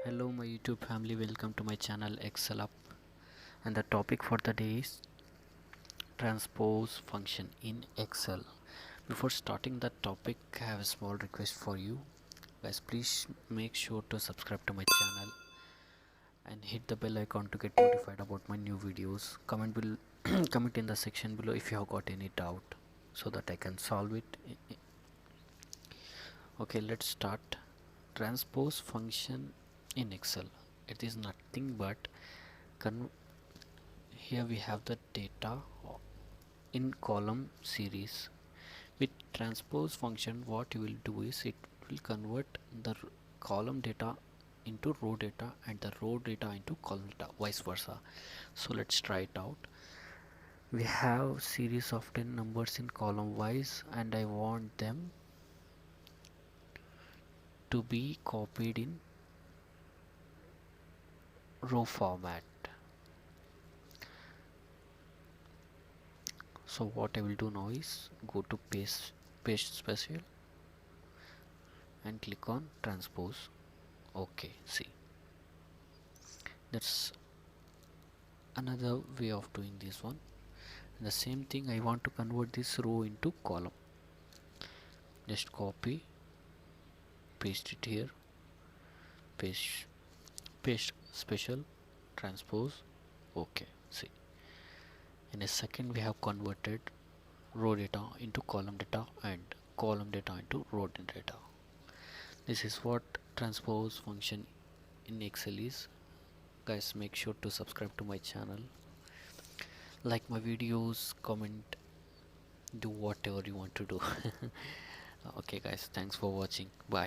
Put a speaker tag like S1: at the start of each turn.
S1: Hello my YouTube family, welcome to my channel Excel Up, and the topic for the day is transpose function in Excel. Before starting the topic, I have a small request for you guys. Please make sure to subscribe to my channel and hit the bell icon to get notified about my new videos. Comment in the section below if you have got any doubt so that I can solve it. Okay, let's start. Transpose function in Excel. It is nothing but here we have the data in column series. With transpose function, what you will do is it will convert the column data into row data and the row data into column data, vice versa. So let's try it out. We have series of 10 numbers in column wise, and I want them to be copied in row format. So what I will do now is go to paste special and click on transpose. Okay, see, that's another way of doing this one. And the same thing, I want to convert this row into column. Just copy, paste it here, paste paste special, transpose. Okay, see, in a second we have converted row data into column data and column data into row data. This is what transpose function in Excel is. Guys, make sure to subscribe to my channel, like my videos, comment, do whatever you want to do. Okay guys, thanks for watching. Bye.